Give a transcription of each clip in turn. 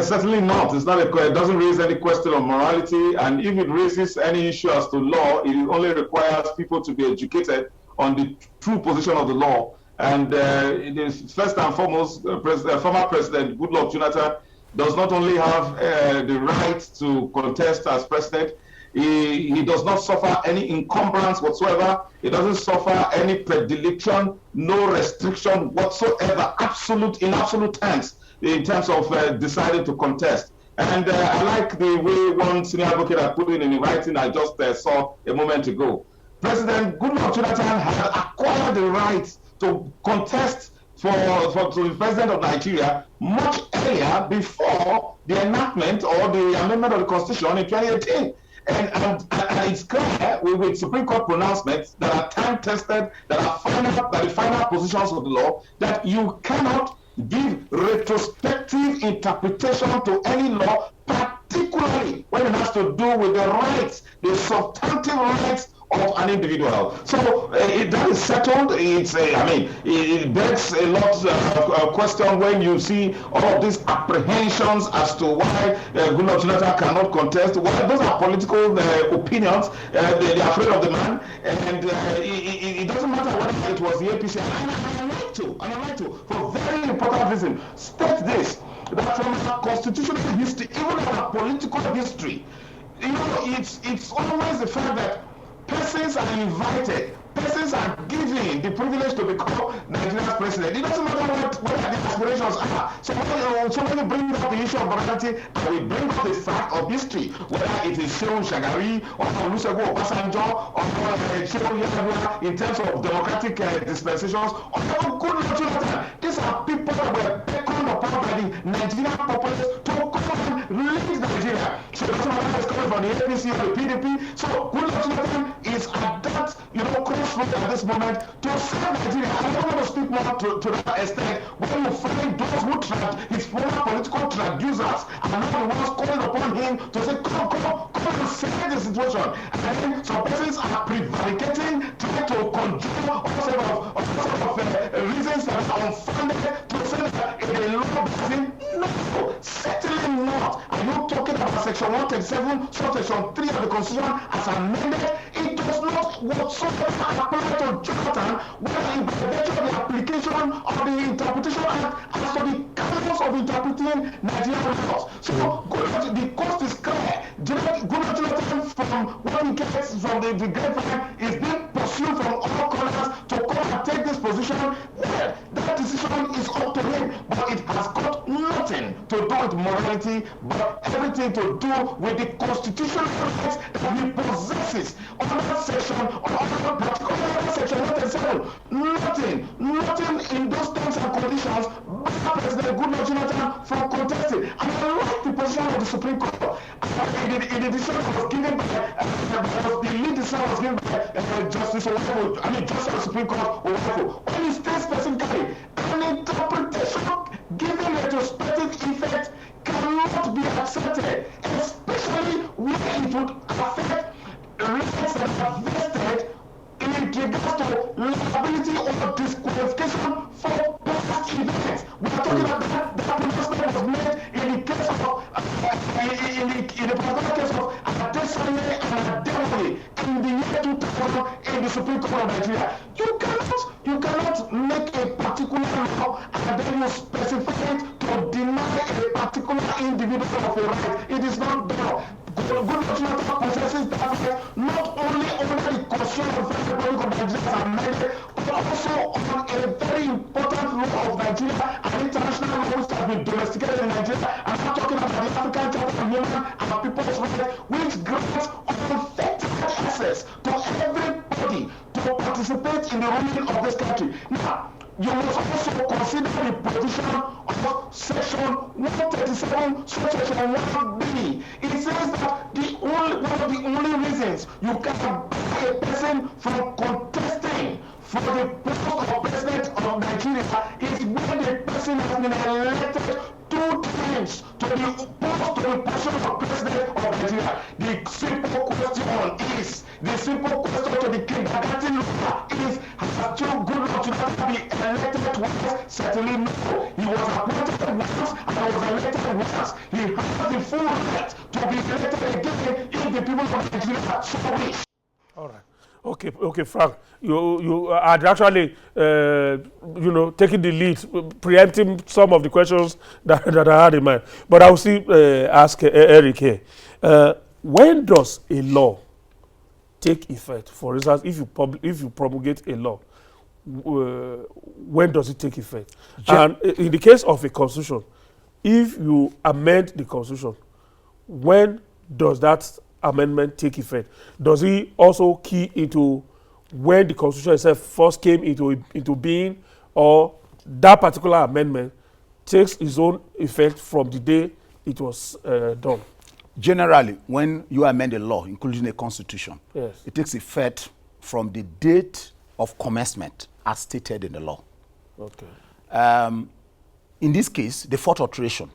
Certainly not. It's not it doesn't raise any question of morality, and if it raises any issue as to law, it only requires people to be educated on the true position of the law. And it is first and foremost, former President Goodluck Jonathan does not only have the right to contest as president, he does not suffer any encumbrance whatsoever. He doesn't suffer any predilection, no restriction whatsoever, in absolute terms, in terms of deciding to contest. And I like the way one senior advocate had put it in the writing I just saw a moment ago. President Goodluck Jonathan had acquired the right to contest to the president of Nigeria much earlier, before the enactment or the amendment of the Constitution in 2018. And it's clear with Supreme Court pronouncements that are time-tested, that are the final positions of the law, that you cannot give retrospective interpretation to any law, particularly when it has to do with the rights, the substantive rights of an individual. So that is settled. It begs a lot of question when you see all of these apprehensions as to why Goodluck Jonathan cannot contest. Well, those are political opinions. They're afraid of the man, and it doesn't matter whether it was the APC. And I like to, for very important reason, state this, that from our constitutional history, even our political history, it's always the fact that persons are invited, persons are given the privilege to become Nigeria's president. It doesn't matter what the aspirations are. So when you bring up the issue of morality, and we bring up the fact of history, whether it is Shehu Shagari or Olusegun Obasanjo or Shehu Yahya in terms of democratic dispensations, or Goodluck Jonathan, these are people that were beckoned upon by the Nigerian populace to come and lead Nigeria. So it doesn't matter if it's coming from the APC or the PDP. So Goodluck Jonathan is at that, crossroads at this moment to serve Nigeria. I don't want to speak more to that extent. When you find those who his former political traducers and now the ones calling upon him to say, come and save the situation. And then some persons are prevaricating, trying to conjure all sorts of reasons that are unfounded to say that if the law doesn't. No, certainly not. Are you talking about Section 137, Section 3 of the Constitution as amended? It does not whatsoever apply to Jonathan, whether by virtue of the application of the Interpretation Act as to the canons of interpreting Nigerian laws. So the cost is clear. Goodluck Jonathan, from what he gets from the grapevine, is being pursued from all corners to come and take this position. Well, that decision is up to him, but it has got nothing to do with morality, but everything to do with the constitutional rights that he possesses under section, under section 137. Nothing in those terms and conditions by President Goodluck Jonathan from contesting. And I like the position of the Supreme Court. In the decision that was given by the lead decision was given by Justice Wike, Justice of the Supreme Court, Wike, when he states specifically, an interpretation given retrospective effect cannot be accepted, especially when it would affect rights that are vested in regards to liability or disqualification for past events. We are talking about that pronouncement was made in the case of in the particular case of Adesanya and Adewale in the year 2000 in the Supreme Court of Nigeria. You cannot make a particular law and then you specify it to deny a particular individual of a right. It is not done. Goodluck Jonathan possesses that right not only under the Constitution of the Republic of Nigeria as amended, but also on a very important law of Nigeria and international law which has been domesticated in Nigeria. I'm not talking about the African Charter of Human and People's Rights, which grants unfettered access to everybody to participate in the ruling of this country. Now, you must also consider the provision of Section 137, Section 1B. It says that one of the only reasons you can ban a person from contesting for the post of president of Nigeria is when the person has been elected 2 times to the post to the position of president of Nigeria. The simple question to the kindergarten lawyer is, has Joe Goodluck Jonathan been elected twice? Certainly no. He was appointed once and was elected wants. He has the full right to be elected again if the people of Nigeria so wish. All right. Okay, Frank. You are actually, taking the lead, preempting some of the questions that I had in mind. But I will still ask Eric here. When does a law take effect? For instance, if you promulgate a law, when does it take effect? And in the case of a constitution, if you amend the constitution, when does that amendment take effect? Does it also key into when the constitution itself first came into being, or that particular amendment takes its own effect from the day it was done? Generally, when you amend a law, including a constitution, yes, it takes effect from the date of commencement as stated in the law. Okay. In this case, the fourth alteration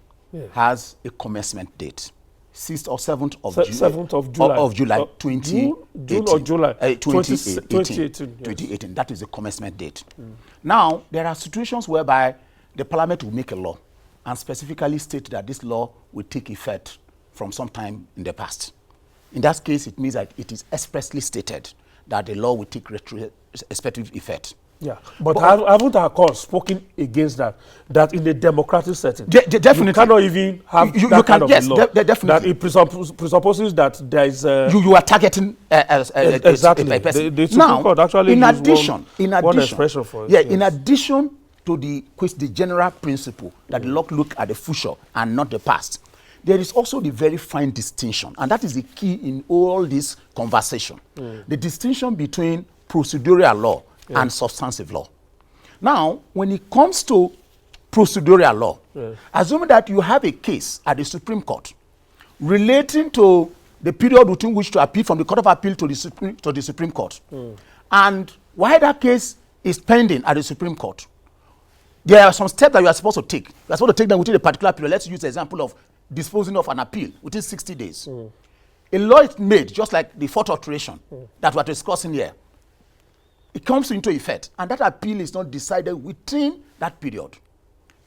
has a commencement date. 6th or 7th of July. 7th of July. Of July 2018. June or July? 2018. 2018. That is the commencement date. Now, there are situations whereby the parliament will make a law and specifically state that this law will take effect from some time in the past. In that case, it means that it is expressly stated that the law will take retrospective effect. Yeah, but haven't our court spoken against that? That in a democratic setting, definitely, you cannot even have that kind of a law. Definitely. That it presupposes that there is you are targeting exactly a person. The Supreme Court actually in addition, one expression for it. Yeah, yes. In addition to the general principle that the law look at the future and not the past, there is also the very fine distinction, and that is the key in all this conversation. The distinction between procedural law and substantive law. Now, when it comes to procedural law, assuming that you have a case at the Supreme Court relating to the period within which to appeal from the Court of Appeal to the Supreme Court, and while that case is pending at the Supreme Court, there are some steps that you are supposed to take. You are supposed to take them within a particular period. Let's use the example of disposing of an appeal within 60 days. A law is made, just like the fourth alteration that we are discussing here. It comes into effect, and that appeal is not decided within that period,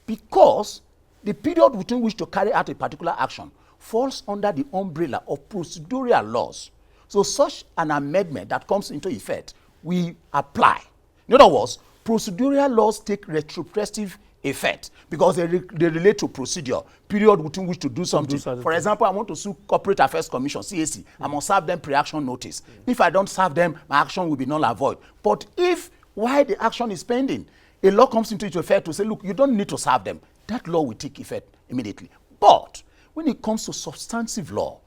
because the period within which to carry out a particular action falls under the umbrella of procedural laws. So such an amendment that comes into effect, we apply. In other words, procedural laws take retrospective effect because they relate to procedure, period within which to do something. For example, I want to sue Corporate Affairs Commission, CAC. I must serve them pre-action notice. If I don't serve them, my action will be null and void. But if, while the action is pending, a law comes into effect to say, look, you don't need to serve them, that law will take effect immediately. But when it comes to substantive law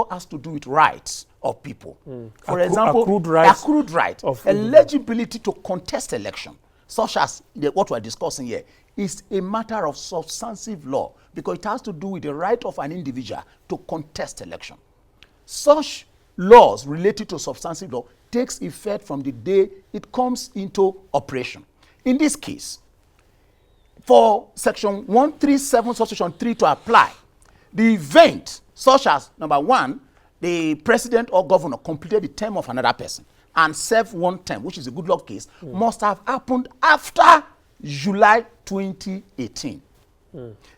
has to do with rights of people. For example, accrued right, eligibility to contest election, such as what we're discussing here, is a matter of substantive law because it has to do with the right of an individual to contest election. Such laws related to substantive law takes effect from the day it comes into operation. In this case, for section 137 subsection 3 to apply, the event such as, number one, the president or governor completed the term of another person and served one term, which is a Goodluck case, must have happened after July 2018.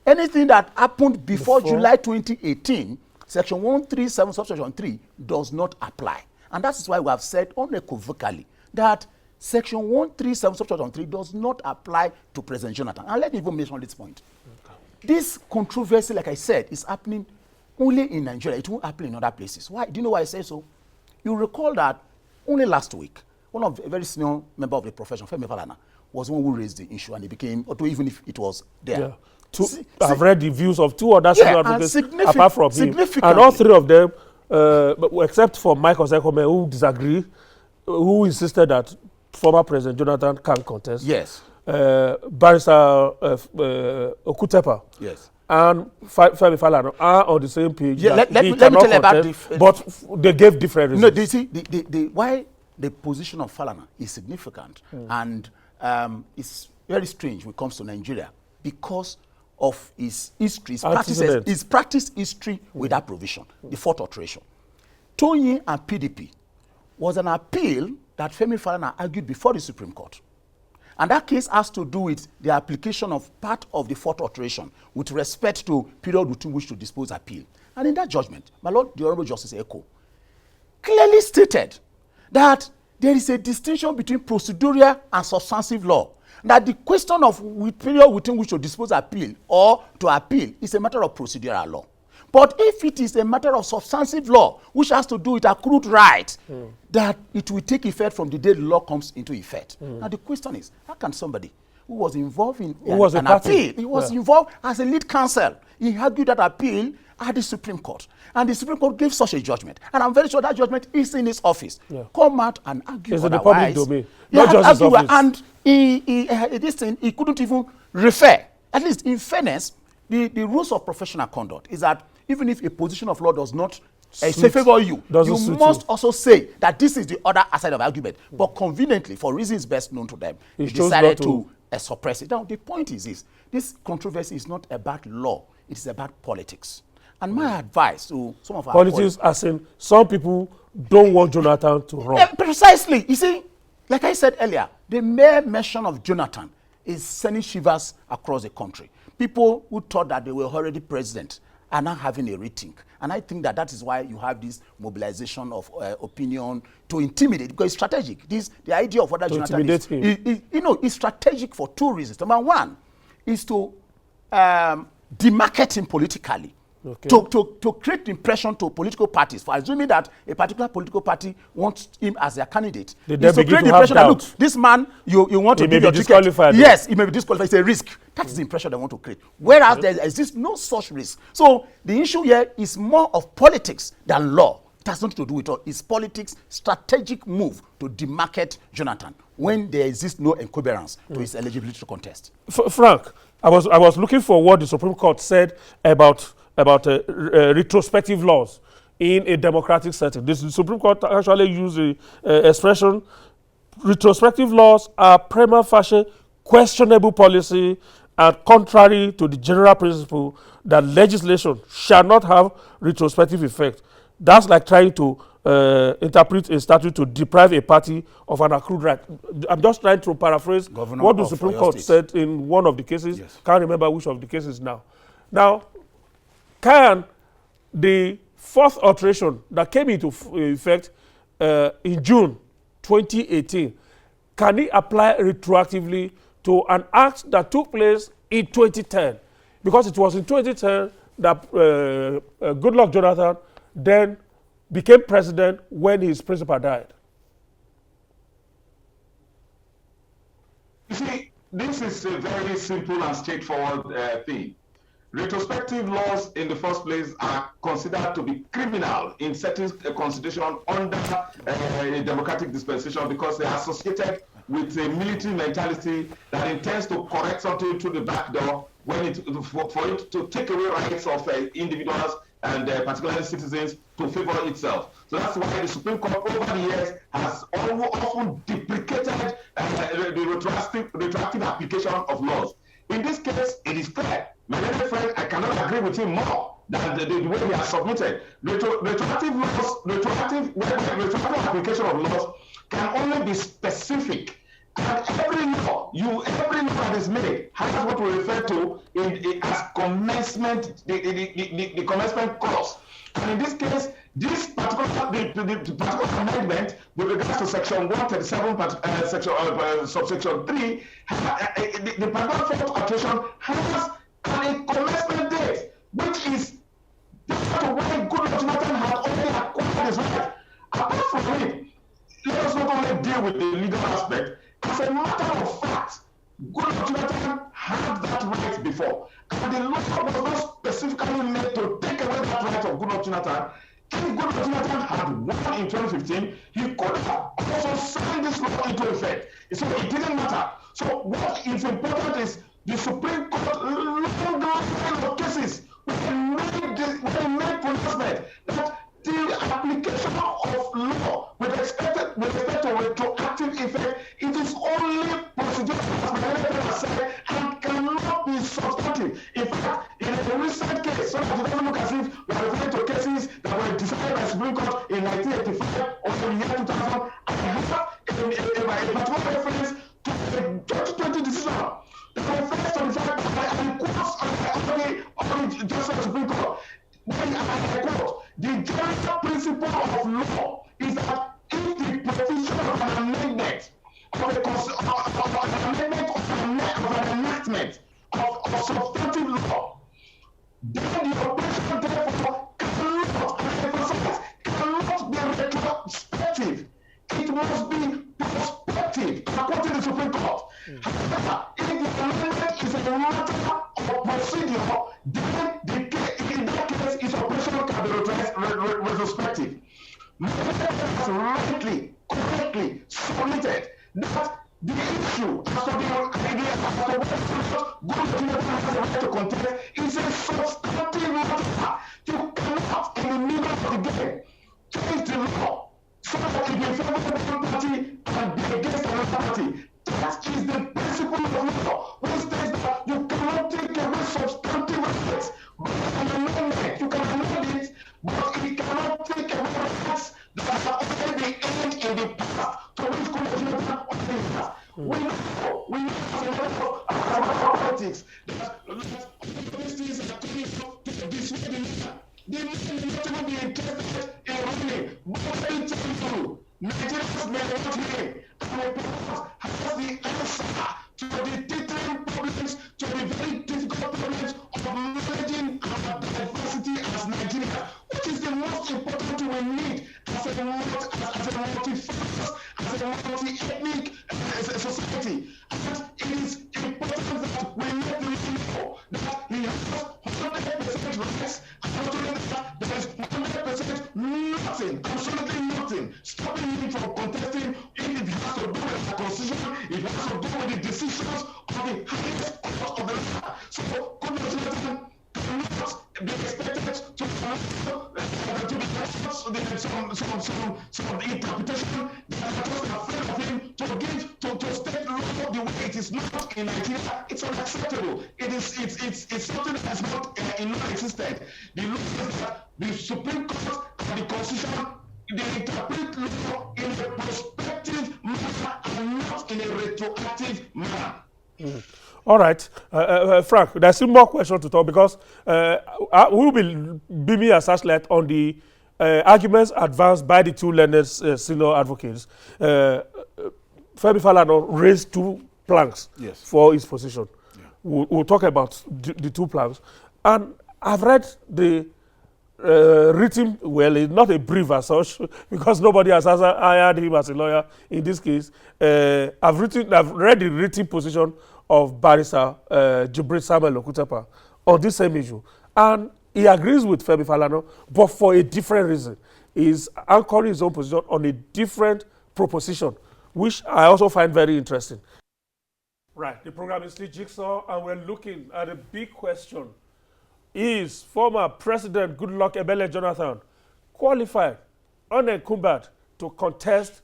Anything that happened before July 2018, section 137 subsection 3 does not apply. And that is why we have said unequivocally that section 137 subsection 3 does not apply to President Jonathan. And let me even mention this point. This controversy, like I said, is happening only in Nigeria. It won't happen in other places. Why? Do you know why I say so? You recall that only last week, one of a very senior member of the profession, Femi Falana, was one who raised the issue, and it became, although even if it was there. I've read the views of two other senior advocates apart from him. And all three of them, except for Michael Sekome, who disagreed, who insisted that former President Jonathan can contest. Yes. Ballista Okutapa. Yes. And Femi Falana are on the same page. Yeah, let me tell you about but they gave different reasons. No, you see, why the position of Falana is significant and it's very strange when it comes to Nigeria because of his history, his practice history with that provision, the fourth alteration. Tony and PDP was an appeal that Femi Falana argued before the Supreme Court. And that case has to do with the application of part of the fourth alteration with respect to period within which to dispose appeal. And in that judgment, my Lord, the Honorable Justice Eko clearly stated that there is a distinction between procedural and substantive law. That the question of period within which to dispose appeal or to appeal is a matter of procedural law. But if it is a matter of substantive law, which has to do with accrued rights, that it will take effect from the day the law comes into effect. Now the question is, how can somebody who was involved in an appeal, he was involved as a lead counsel, he argued that appeal at the Supreme Court, and the Supreme Court gave such a judgment, and I'm very sure that judgment is in his office. Come out and argue it's otherwise. In the public domain, not just his office. And he couldn't even refer. At least in fairness, the rules of professional conduct is that even if a position of law does not favor you, you must also say that this is the other side of argument. But conveniently, for reasons best known to them, they decided to suppress it. Now, the point is this controversy is not about law, it is about politics. And my advice to some of our politics, as in some people don't want Jonathan to run. Precisely. You see, like I said earlier, the mere mention of Jonathan is sending shivers across the country. People who thought that they were already president are now having a rethink. And I think that is why you have this mobilization of opinion to intimidate, because it's strategic. The idea of whether Jonathan is strategic for two reasons. Number one is to demarket him politically. Okay. To create the impression to political parties, for assuming that a particular political party wants him as their candidate. They then begin to have that, look, this man, you want to give your ticket. Yes, he may be disqualified. It's a risk. That is the impression they want to create. Whereas there exists no such risk. So the issue here is more of politics than law. It has nothing to do with it. It's politics, strategic move to demarket Jonathan when there exists no encumbrance to his eligibility to contest. Frank, I was looking for what the Supreme Court said about retrospective laws in a democratic setting. The Supreme Court actually used the expression, retrospective laws are prima facie questionable policy and contrary to the general principle that legislation shall not have retrospective effect. That's like trying to interpret a statute to deprive a party of an accrued right. I'm just trying to paraphrase what the Supreme Court said in one of the cases. Yes. Can't remember which of the cases now. Now, can the fourth alteration that came into effect in June 2018, can it apply retroactively to an act that took place in 2010? Because it was in 2010 that Goodluck Jonathan then became president when his principal died. You see, this is a very simple and straightforward thing. Retrospective laws in the first place are considered to be criminal in setting a constitution under a democratic dispensation because they are associated with a military mentality that intends to correct something through the back door when for it to take away rights of individuals and particularly citizens to favor itself. So that's why the Supreme Court over the years has often deprecated the retroactive application of laws. In this case, it is clear. My dear friend, I cannot agree with him more than the way he has submitted. Retroactive application of laws can only be specific. And every law that is made has what we refer to as commencement, the commencement clause. And in this case, this particular amendment with regards to section 137, subsection 3, the particular fourth alteration has a commencement date, which is different to when Goodluck Jonathan had already acquired his right. Apart from it, let us not only deal with the legal aspect. As a matter of fact, Goodluck Jonathan had that right before, and the law was not specifically meant to take away that right of Goodluck Jonathan. If Goodluck Jonathan had won in 2015, he could have also signed this law into effect. So it didn't matter. So what is important is the Supreme Court long line of cases when they made pronouncement that the application of law with respect to retroactive effect, it is only procedural, as my editor has said, and cannot be substantive. In fact, in a recent case, so that it doesn't look as if we are referring to cases that were decided by the Supreme Court in 1985 or in the year 2000, I have a particular reference to the 2020 decision that refers to the fact that I quote on the Justice of the Supreme Court. I quote, the general principle of law is that if the provision of an amendment of an enactment of substantive law, then the operation therefore cannot be retrospective. It must be prospective, according to the Supreme Court. However, if the amendment is a matter of procedure, then in that case, its operation can be retrospective. Has correctly submitted that the issue has to contest is a substantive matter. You cannot, in the middle of the game, change the law so that it will favor one party and be against another party. That is the principle of law, which says that you cannot take away substantive rights by an amendment. You can amend it, but it cannot take away rights that have already ended in the past, to which could have already passed. We know as a matter of politics that these things are coming to dissuade the leader. They may not be interested in running, but I tell you, Nigerians may not hear, and the purpose has the answer to the teething problems, to the very difficult problems of managing our diversity as Nigeria, which is the most important thing we need as a multi-faceted, as a multi-ethnic society. And it is important that we let the people know that he has 100% rights, and not only that, there is 100% nothing, absolutely nothing, stopping him from contesting if it has to do with the Constitution, it has to do with the decisions of the highest court of the land. So, Goodluck cannot be expected to some interpretation that was afraid of him to state law the way it is not in Nigeria. It's unacceptable. It's something that is not non-existent. The law says that the Supreme Court and the Constitution, they interpret law in a prospective manner and not in a retroactive manner. All right, Frank, there's still more questions to talk because we will be beaming a searchlight on the arguments advanced by the two learned senior advocates. Femi Falana raised two planks for his position. Yeah. We'll talk about the two planks. And I've read the written, well, it's not a brief as such, because nobody has hired him as a lawyer in this case. I've read the written position of Ballista Okutapa on this same issue. And he agrees with Femi Falana, but for a different reason. He's anchoring his own position on a different proposition, which I also find very interesting. Right, the program is still Jigsaw, and we're looking at a big question. Is former President Goodluck Jonathan qualified, unencumbered, to contest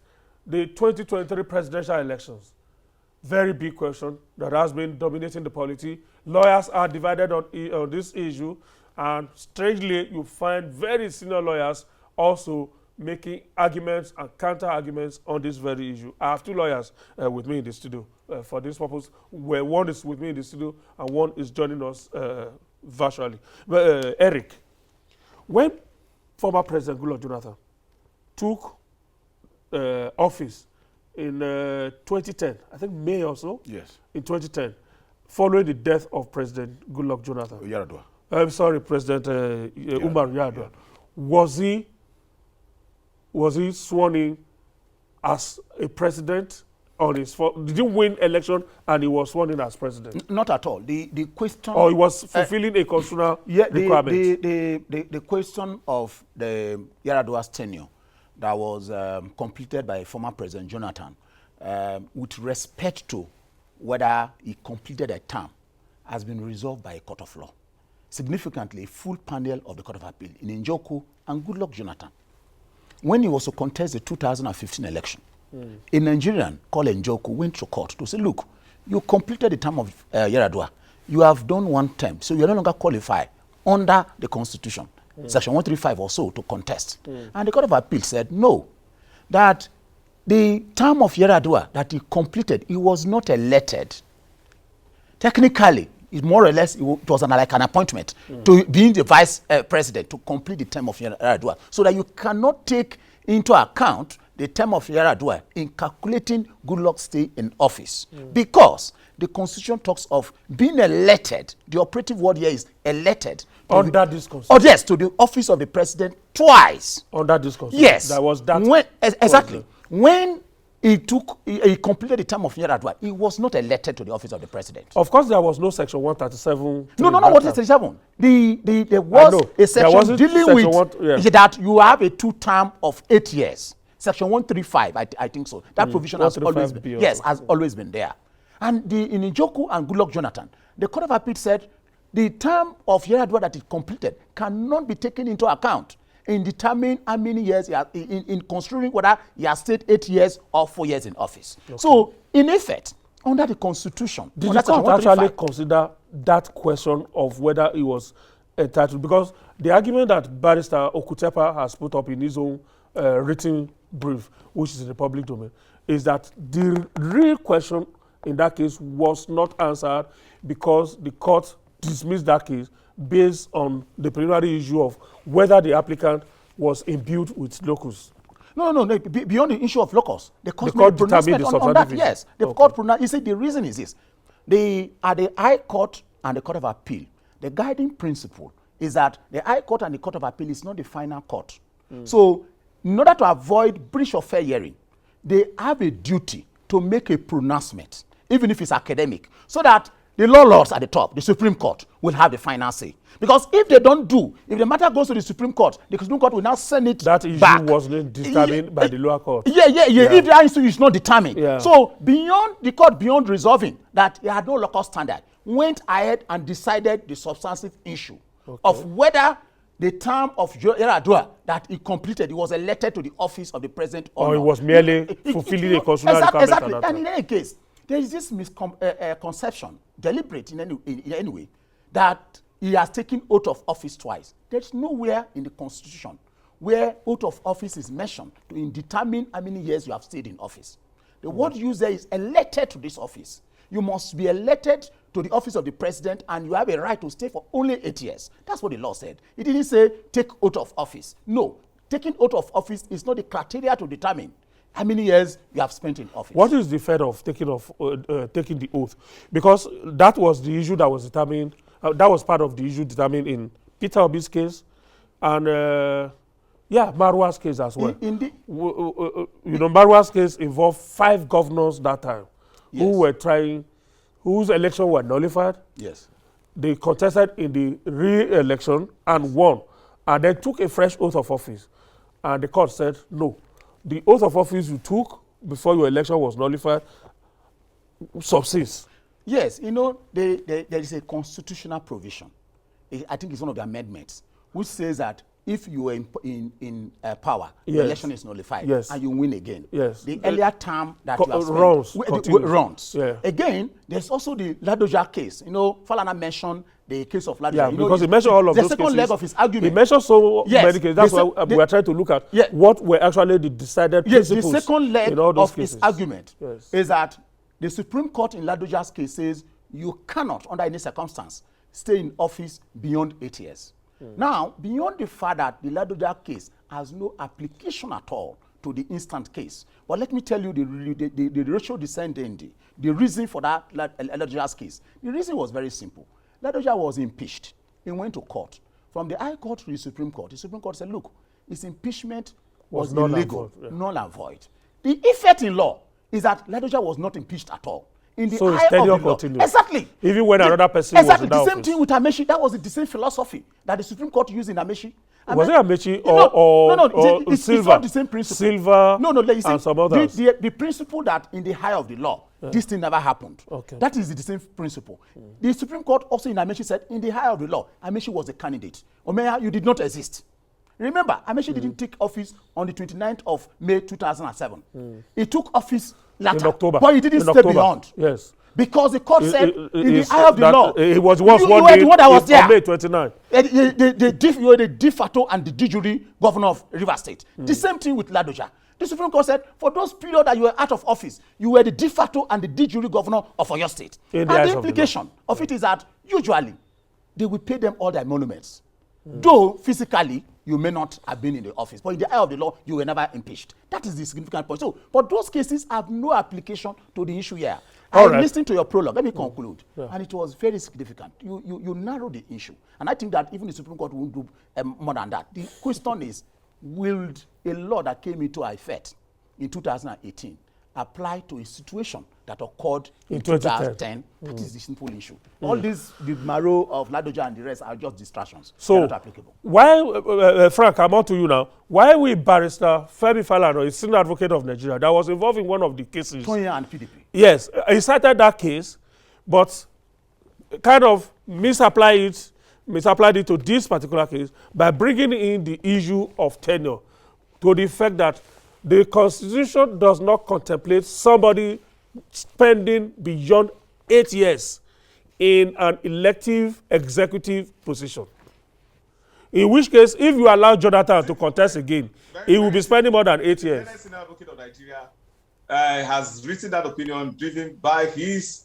the 2023 presidential elections? Very big question that has been dominating the polity. Lawyers are divided on this issue, and strangely, you find very senior lawyers also making arguments and counter-arguments on this very issue. I have two lawyers with me in the studio for this purpose, where one is with me in the studio and one is joining us virtually. Eric, when former President Goodluck Jonathan took office in 2010, I think May or so, yes, in 2010, following the death of President Goodluck Jonathan. Yar'Adua. I'm sorry, President Umar Yar'Adua. Was he sworn in as a president on his? Did he win election and he was sworn in as president? Not at all. The question. Or he was fulfilling a constitutional requirement. The question of the Yar'Adua's tenure that was completed by former President Jonathan, with respect to whether he completed a term, has been resolved by a court of law. Significantly, full panel of the Court of Appeal in Njoku and Goodluck Jonathan. When he was to contest the 2015 election, a Nigerian called Njoku went to court to say, look, you completed the term of Yar'Adua. You have done one term, so you are no longer qualified under the Constitution, Section 135 or so, to contest. And the Court of Appeal said, no, that the term of Yar'Adua that he completed, he was not elected. Technically, it more or less, it was like an appointment to being the vice president to complete the term of Yar'Adua, so that you cannot take into account the term of Yar'Adua in calculating Goodluck's stay in office, because the Constitution talks of being elected. The operative word here is elected. Under this Constitution. Oh yes, to the office of the president twice. Under this Constitution. Yes. That was that. Exactly. When he completed the term of Yar'Adua, he was not elected to the office of the president. Of course, there was no Section 137. No, not 137. There was a section dealing with that you have a 2 term of 8 years. Section 135, I think so. That provision has always been, has always been there. And in Njoku and Goodluck Jonathan, the Court of Appeal said the term of Yar'Adua that is completed cannot be taken into account in determining how many years he has, in construing whether he has stayed 8 years or 4 years in office. Okay. So, in effect, under the Constitution, did the court actually consider that question of whether he was entitled? Because the argument that Ballista Okutapa has put up in his own written brief, which is in the public domain, is that the real question in that case was not answered because the court dismissed that case based on the preliminary issue of whether the applicant was imbued with locus. No, beyond the issue of locus, the court determined on that. Yes, the court pronounced. He said the reason is this: at the High Court and the Court of Appeal, the guiding principle is that the High Court and the Court of Appeal is not the final court. So, in order to avoid breach of fair hearing, they have a duty to make a pronouncement, even if it's academic, so that the law lords at the top, the Supreme Court, will have the final say. Because if they don't do, if the matter goes to the Supreme Court, the Supreme Court will now send it back. That issue wasn't determined by the lower court. Yeah. If the issue is not determined. So the court, beyond resolving that it had no local standard, went ahead and decided the substantive issue of whether the term of Yar'Adua that he completed, he was elected to the office of the president or it was merely fulfilling a constitutional requirement. Exactly. And in any case, there is this misconception, deliberate in any way, that he has taken oath of office twice. There's nowhere in the Constitution where oath of office is mentioned to determine how many years you have stayed in office. The word used there is elected to this office. You must be elected to the office of the president and you have a right to stay for only 8 years. That's what the law said. It didn't say take oath of office. No, taking oath of office is not the criteria to determine how many years you have spent in office. What is the effect of taking the oath? Because that was the issue that was determined, that was part of the issue determined in Peter Obi's case and Marwa's case as well. Marwa's case involved 5 governors that time who were trying, whose election were nullified. Yes. They contested in the re-election and won, and then took a fresh oath of office. And the court said, no, the oath of office you took before your election was nullified subsists. Yes, there is a constitutional provision. I think it's one of the amendments, which says that if you are in power, the election is nullified and you win again. Yes. The earlier term that you have spent runs. Yeah. Again, there's also the Ladoja case. Falana mentioned the case of Ladoja. Yeah, because he mentioned all of those cases. The second leg of his argument. He mentioned so many cases. That's why we are trying to look at what were actually the decided principles. The second leg of cases. his argument is that the Supreme Court in Ladoja's case says you cannot, under any circumstance, stay in office beyond 8 years. Now, beyond the fact that the Ladoja case has no application at all to the instant case, but let me tell you the ratio descendant, the reason for that Ladoja's case. The reason was very simple. Ladoja was impeached. He went to court. From the High Court to the Supreme Court said, look, his impeachment was illegal, null and void. The effect in law is that Ladoja was not impeached at all. In the eye of the law. Continued. Exactly. Even when another person was in that the same office. thing with Amechi. That was the same philosophy that the Supreme Court used in Amechi. Was it Amechi or it's Silva? It's not the same principle. Silva and some others. The principle that in the eye of the law, this thing never happened. Okay. That is the same principle. The Supreme Court also in Amechi said, in the eye of the law, Amechi was a candidate. Omeya, you did not exist. Remember, Amechi didn't take office on the 29th of May 2007. He took office later. In October. But he didn't stay beyond. Yes. Because the court said, in the eye of the law, he was once you were the one that was there. On May 29. You were the de facto and the de jure governor of Rivers State. The same thing with Ladoja. The Supreme Court said, for those period that you were out of office, you were the de facto and the de jure governor of your state. And the implication of it is that usually they will pay them all their emoluments. Though physically you may not have been in the office, but in the eye of the law, you were never impeached. That is the significant point. So, but those cases have no application to the issue here. I listened to your prologue. Let me conclude. And it was very significant. You narrowed the issue. And I think that even the Supreme Court won't do more than that. The question is, will a law that came into effect in 2018 apply to a situation that occurred in 2010? That is the simple issue. All this, the marrow of Ladoja and the rest are just distractions. So, they're not applicable. Why, Frank, I'm on to you now. Why will Barrister Femi Falana, a senior advocate of Nigeria, that was involved in one of the cases? Tonya and PDP. Yes, he cited that case, but kind of misapplied it to this particular case by bringing in the issue of tenure to the fact that the Constitution does not contemplate somebody spending beyond 8 years in an elective executive position. In which case, if you allow Jonathan to contest again, he will be spending more than 8 years. The Senior Advocate of Nigeria has written that opinion driven by his,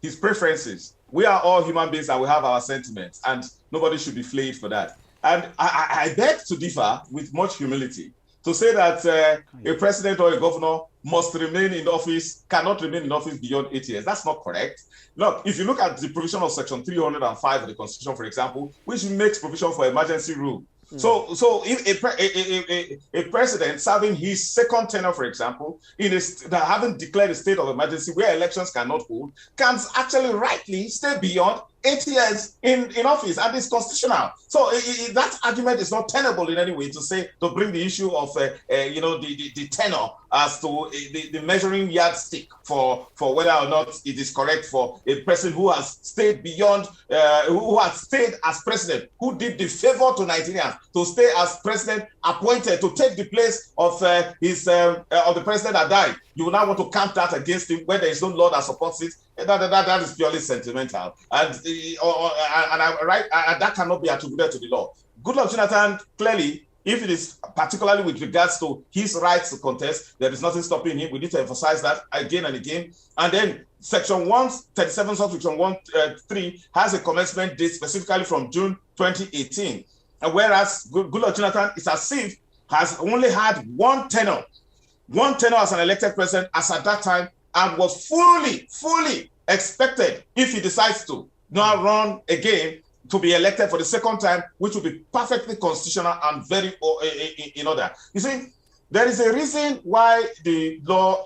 his preferences. We are all human beings and we have our sentiments, and nobody should be flayed for that. And I beg to differ with much humility to say that a president or a governor must remain in office, cannot remain in office beyond 8 years. That's not correct. Look, if you look at the provision of Section 305 of the Constitution, for example, which makes provision for emergency rule. So if a president serving his second tenure, for example, that haven't declared a state of emergency where elections cannot hold, can actually rightly stay beyond 8 years in office, and it's constitutional. So that argument is not tenable in any way to bring the issue of the tenure as to the measuring yardstick for whether or not it is correct for a person who has stayed beyond, who has stayed as president, who did the favor to Nigerians to stay as president, appointed to take the place of the president that died. You will now want to count that against him when there is no law that supports it. That is purely sentimental, and that cannot be attributed to the law. Goodluck Jonathan, clearly, if it is particularly with regards to his rights to contest, there is nothing stopping him. We need to emphasize that again and again. And then Section 137, Section 1.3 has a commencement date specifically from June 2018. And whereas Goodluck Jonathan is as if has only had one tenure as an elected president as at that time, and was fully expected, if he decides to now run again, to be elected for the second time, which will be perfectly constitutional and very in order. You see, there is a reason why the law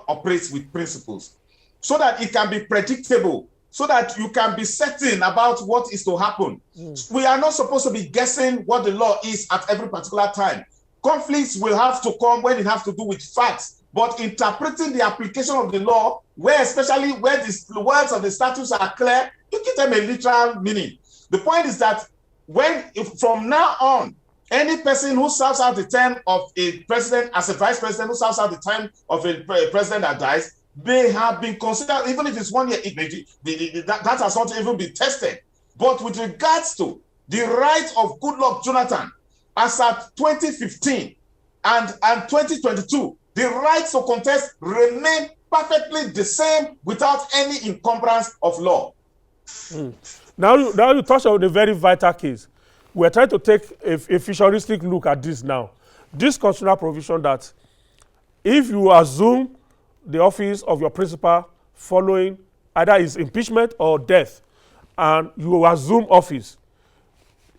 operates with principles, so that it can be predictable, so that you can be certain about what is to happen. We are not supposed to be guessing what the law is at every particular time. Conflicts will have to come when it has to do with facts. But interpreting the application of the law, especially where the words of the statutes are clear, you give them a literal meaning. The point is that from now on, any person who serves out the term of a president as a vice president, who serves out the time of a president that dies, may have been considered, even if it's 1 year, that has not even been tested. But with regards to the right of Goodluck Jonathan, as at 2015 and 2022, the rights to contest remain perfectly the same without any encumbrance of law. Now you touch on a very vital case. We're trying to take a futuristic look at this now. This constitutional provision that if you assume the office of your principal following either his impeachment or death, and you assume office,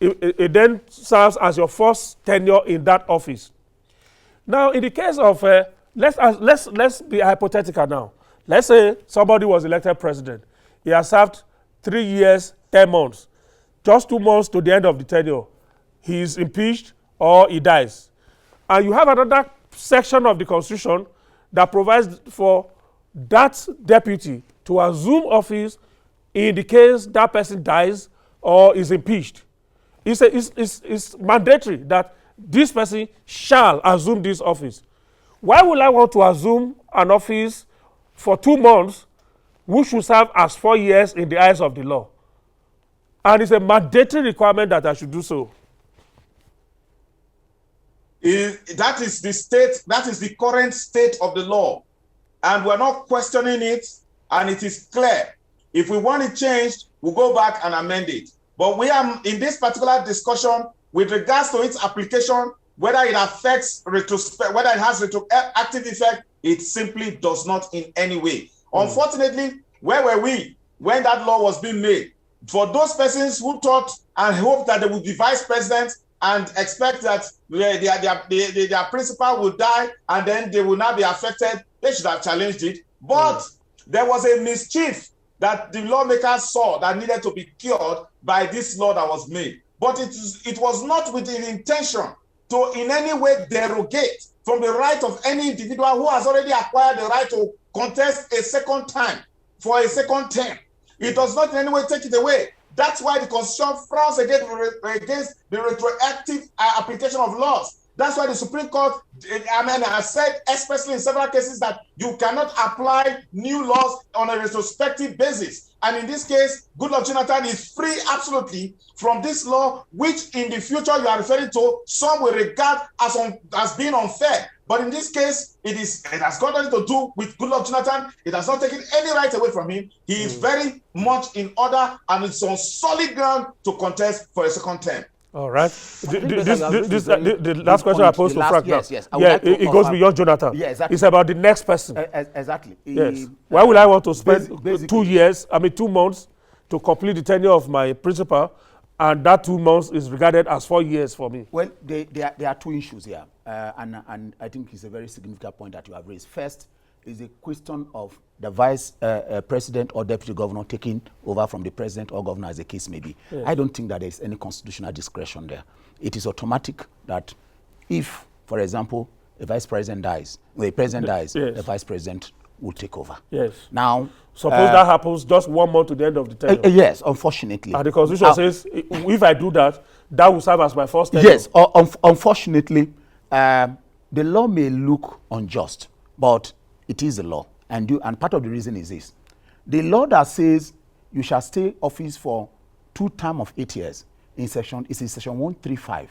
it then serves as your first tenure in that office. Now, in the case of, let's be hypothetical now. Let's say somebody was elected president. He has served 3 years, 10 months. Just 2 months to the end of the tenure. He is impeached or he dies. And you have another section of the Constitution that provides for that deputy to assume office in the case that person dies or is impeached. It's mandatory that this person shall assume this office. Why would I want to assume an office for 2 months which should serve as 4 years in the eyes of the law? And it's a mandatory requirement that I should do so. That is the state, that is the current state of the law. And we're not questioning it, and it is clear. If we want it changed, we'll go back and amend it. But we are in this particular discussion with regards to its application, whether it affects whether it has retroactive effect, it simply does not in any way. Unfortunately, where were we when that law was being made? For those persons who thought and hoped that they would be vice president and expect that their principal will die and then they will not be affected, they should have challenged it. But there was a mischief that the lawmakers saw that needed to be cured by this law that was made. But it was not with the intention to in any way derogate from the right of any individual who has already acquired the right to contest a second time for a second term. It does not in any way take it away. That's why the Constitution frowns against the retroactive application of laws. That's why the Supreme Court, has said, especially in several cases, that you cannot apply new laws on a retrospective basis. And in this case, Goodluck Jonathan is free absolutely from this law, which in the future you are referring to, some will regard as being unfair. But in this case, it has got nothing to do with Goodluck Jonathan. It has not taken any right away from him. He is very much in order and it's on solid ground to contest for a second term. All right. The last question I posed to Frank. Yes. It goes beyond Jonathan. Yeah, exactly. It's about the next person. Exactly. Yes. Why would I want to spend 2 months to complete the tenure of my principal, and that 2 months is regarded as 4 years for me? Well, there are two issues here, and I think it's a very significant point that you have raised. First is a question of the vice president or deputy governor taking over from the president or governor, as the case may be. Yes. I don't think that there is any constitutional discretion there. It is automatic that if, for example, a vice president dies, the president dies, yes, the vice president will take over. Yes. Now, suppose that happens just 1 month to the end of the tenure. Yes, unfortunately. And the Constitution says if I do that, that will serve as my first tenure. Yes, unfortunately, the law may look unjust, but it is a law. And part of the reason is this. The law that says you shall stay office for 2 terms of 8 years is in section 135.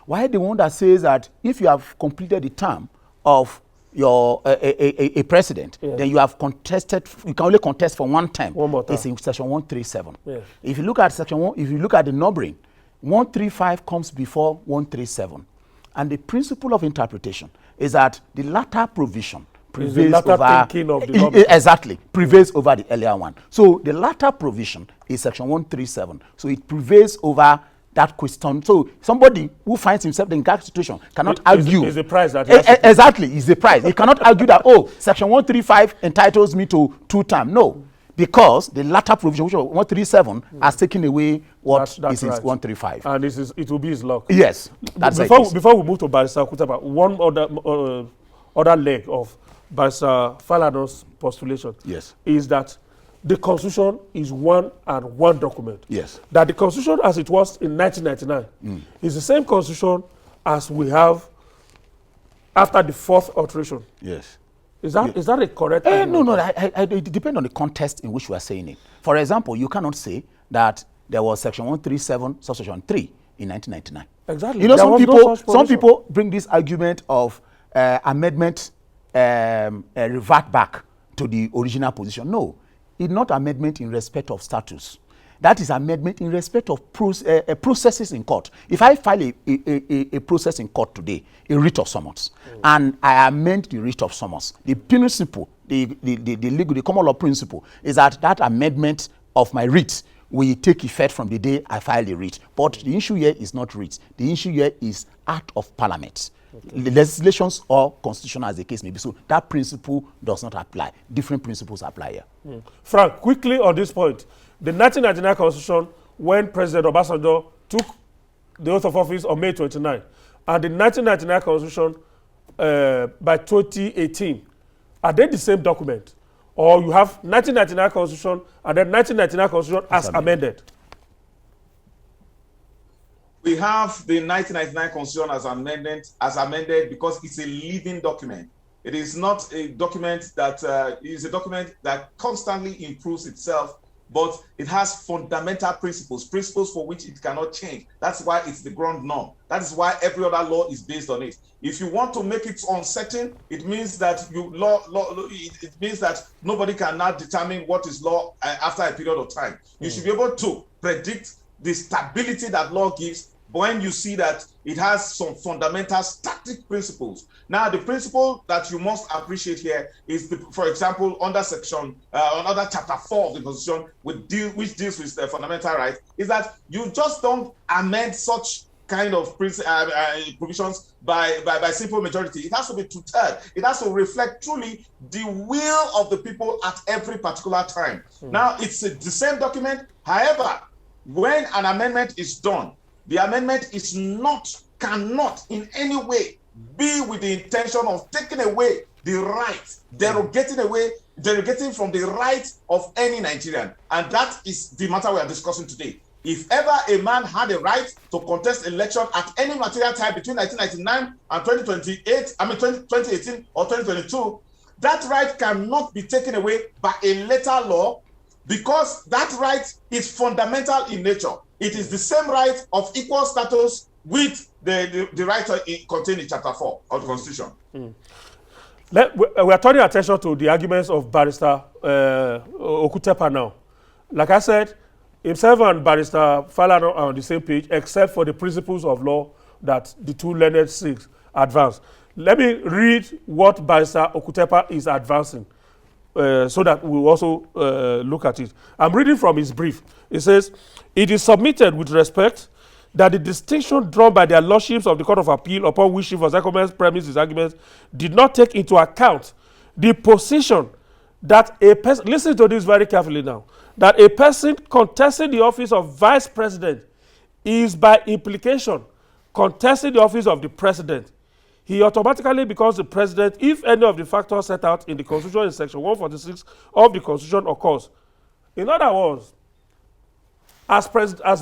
While the one that says that if you have completed the term of your a president, yes, then you have contested, you can only contest for 1 term. One more term. It's in section 137. Yes. If you look at section 1, if you look at the numbering, 135 comes before 137. And the principle of interpretation is that the latter provision prevails prevails over the earlier one. So the latter provision is section 137. So it prevails over that question. So somebody who finds himself in that situation cannot argue. Is the price that exactly is the price. He cannot argue that section 135 entitles me to 2 terms. No, because the latter provision, which is 137, has taken away what is in 135. And it will be his luck. Yes, that's before we move to Ballista Okutapa, one other leg of Ballista Falana's postulation, yes, is that the Constitution is one document. Yes. That the Constitution as it was in 1999 is the same Constitution as we have after the 4th alteration. Yes. Is that a correct argument? No. It depends on the context in which we are saying it. For example, you cannot say that there was section 137, subsection 3 in 1999. Exactly. You know, some people bring this argument of amendment revert back to the original position. No, it's not amendment in respect of status. That is amendment in respect of processes in court. If I file a process in court today, a writ of summons, and I amend the writ of summons, the principle, the common law principle is that amendment of my writ will take effect from the day I file the writ. But the issue here is not writ. The issue here is act of parliament. Okay. Legislations or constitution, as the case may be. So that principle does not apply. Different principles apply here. Frank, quickly on this point. The 1999 Constitution, when President Obasanjo took the oath of office on May 29, and the 1999 Constitution by 2018, are they the same document? Or you have 1999 Constitution and then 1999 Constitution as amended? We have the 1999 Constitution as amended because it's a living document. It is not a document that is a document that constantly improves itself but it has fundamental principles for which it cannot change. That's why it's the ground norm. That is why every other law is based on it. If you want to make it uncertain, it means that it means that nobody can now determine what is law after a period of time. You should be able to predict the stability that law gives when you see that it has some fundamental static principles. Now, the principle that you must appreciate here is, for example, under chapter 4 of the Constitution, which deals with the fundamental rights, is that you just don't amend such kind of provisions by simple majority. It has to be two-thirds. It has to reflect truly the will of the people at every particular time. Now, it's the same document. However, when an amendment is done, the amendment cannot in any way be with the intention of taking away the right, derogating from the right of any Nigerian. And that is the matter we are discussing today. If ever a man had a right to contest election at any material time between 1999 and 2018 or 2022, that right cannot be taken away by a later law, because that right is fundamental in nature. It is the same right of equal status with the right contained in Chapter 4 of the Constitution. We are turning attention to the arguments of Ballista Okutapa now. Like I said, himself and Ballista Falana are on the same page, except for the principles of law that the two learned Sikhs advance. Let me read what Ballista Okutapa is advancing, so that we will also look at it. I'm reading from his brief. It says, "It is submitted with respect that the distinction drawn by their lordships of the Court of Appeal, upon which Chief Ozekome's premise his arguments, did not take into account the position that a person," listen to this very carefully now, "that a person contesting the office of vice president is by implication contesting the office of the president. He automatically becomes the president if any of the factors set out in the Constitution in Section 146 of the Constitution occurs." In other words, as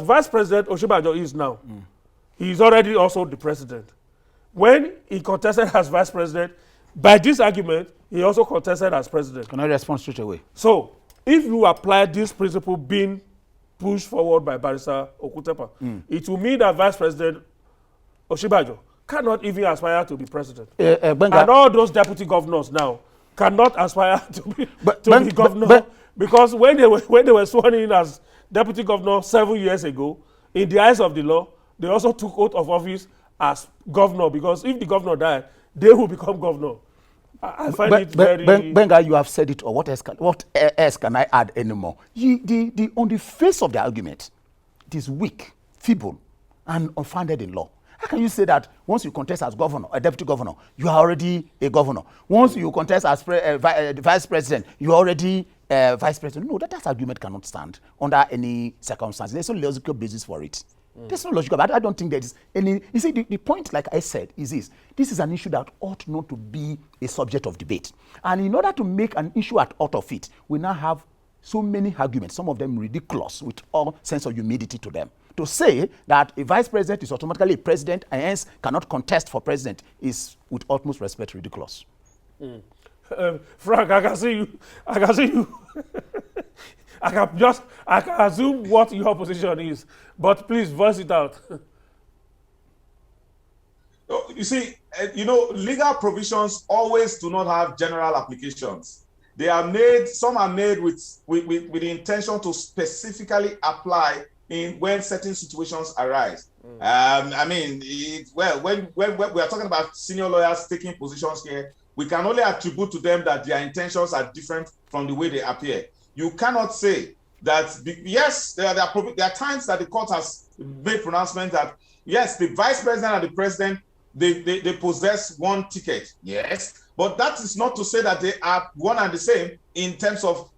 Vice President Osinbajo is now, he is already also the president. When he contested as Vice President, by this argument, he also contested as president. Can I respond straight away? So, if you apply this principle being pushed forward by Ballista Okutapa, it will mean that Vice President Osinbajo cannot even aspire to be president. And all those deputy governors now cannot aspire to be governor, because when they were sworn in as deputy governor 7 years ago, in the eyes of the law, they also took oath of office as governor, because if the governor died, they will become governor. I find it very... Benga, you have said it all. What else can I add anymore? On the face of the argument, it is weak, feeble, and unfounded in law. How can you say that once you contest as governor, a deputy governor, you are already a governor? Once you contest as vice president, you are already vice president? No, that argument cannot stand under any circumstance. There's no logical basis for it. There's no logical, but I don't think there is any. You see, the point, like I said, is this. This is an issue that ought not to be a subject of debate. And in order to make an issue out of it, we now have so many arguments, some of them ridiculous, with all sense of humility to them. To say that a vice president is automatically a president and hence cannot contest for president is, with utmost respect, ridiculous. Frank, I can see you. I can assume what your position is, but please voice it out. You see, legal provisions always do not have general applications. They are made, some are made with the intention to specifically apply when certain situations arise. When we are talking about senior lawyers taking positions here, we can only attribute to them that their intentions are different from the way they appear. You cannot say that, yes, there are times that the court has made pronouncement that, yes, the vice president and the president, they possess one ticket, yes, but that is not to say that they are one and the same in terms of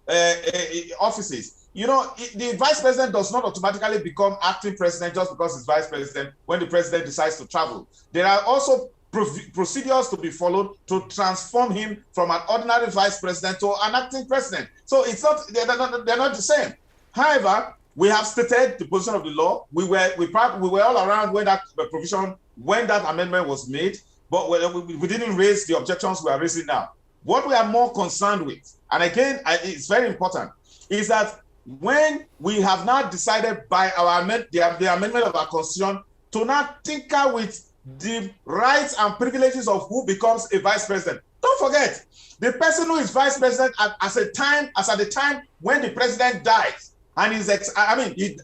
offices. The vice president does not automatically become acting president just because he's vice president when the president decides to travel. There are also procedures to be followed to transform him from an ordinary vice president to an acting president. So it's not, they're not the same. However, we have stated the position of the law. We were all around when that amendment was made, but we didn't raise the objections we are raising now. What we are more concerned with, and again, it's very important, is that when we have now decided by our the amendment of our constitution to now tinker with the rights and privileges of who becomes a vice president. Don't forget, the person who is vice president at the time when the president dies, and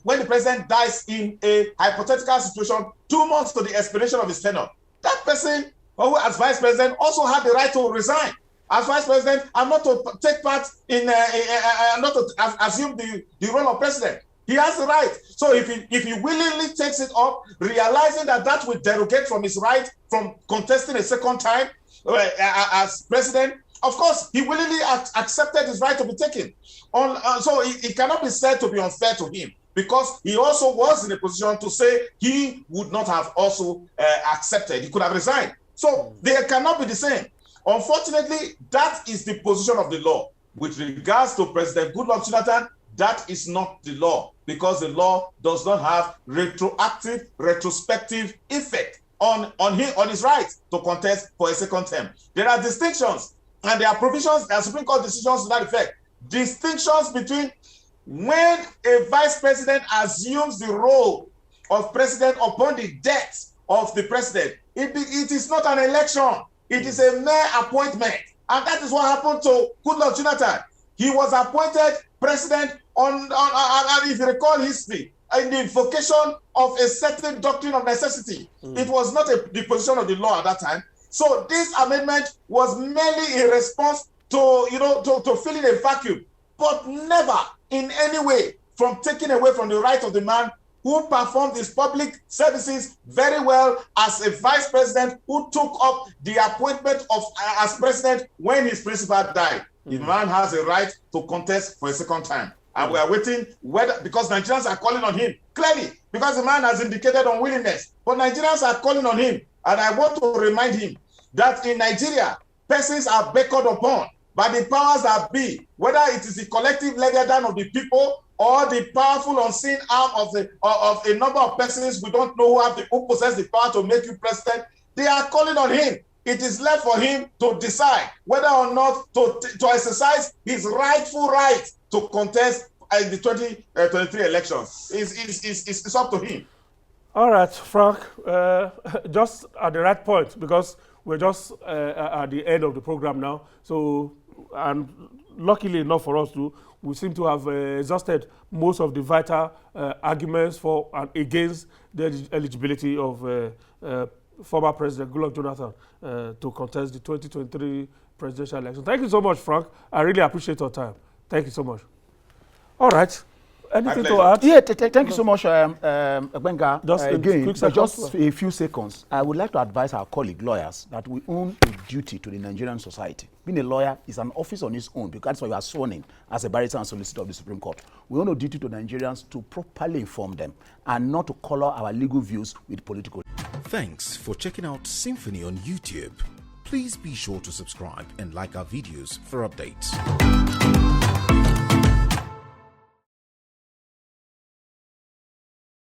when the president dies in a hypothetical situation 2 months to the expiration of his tenure, that person who as vice president also had the right to resign as vice president and not to take part in not to assume the role of president. He has the right. So if he willingly takes it up, realizing that will derogate from his right from contesting a second time as president, of course, he willingly accepted his right to be taken. So it cannot be said to be unfair to him, because he also was in a position to say he would not have also accepted. He could have resigned. So they cannot be the same. Unfortunately, that is the position of the law. With regards to President Goodluck Jonathan, that is not the law, because the law does not have retrospective effect on his right to contest for a second term. There are distinctions, and there are provisions, there are Supreme Court decisions to that effect. Distinctions between when a vice president assumes the role of president upon the death of the president. It is not an election. It is a mere appointment. And that is what happened to Goodluck Jonathan. He was appointed president on if you recall history, in the invocation of a certain doctrine of necessity. It was not the position of the law at that time. So this amendment was merely a response to fill in a vacuum, but never in any way from taking away from the right of the man who performed his public services very well as a vice president who took up the appointment as president when his principal died. The man has a right to contest for a second time. And we are waiting because Nigerians are calling on him, clearly, because the man has indicated unwillingness. But Nigerians are calling on him. And I want to remind him that in Nigeria, persons are beckoned upon by the powers that be, whether it is the collective leviathan of the people or the powerful unseen arm of a number of persons we don't know who possess the power to make you president. They are calling on him. It is left for him to decide whether or not to exercise his rightful right to contest in the 2023 elections. It's up to him. All right, Frank, just at the right point, because we're just at the end of the program now. So, and luckily enough for us too, we seem to have exhausted most of the vital arguments for and against the eligibility of former President Goodluck Jonathan to contest the 2023 presidential election. Thank you so much, Frank. I really appreciate your time. Thank you so much. All right. Anything to add? Yeah, thank you so much, Benga. Just a few seconds. I would like to advise our colleague lawyers that we own a duty to the Nigerian society. Being a lawyer is an office on its own, because that's why you are sworn in as a barrister and solicitor of the Supreme Court. We own a duty to Nigerians to properly inform them and not to color our legal views with political. Thanks for checking out SYMFONI on YouTube. Please be sure to subscribe and like our videos for updates.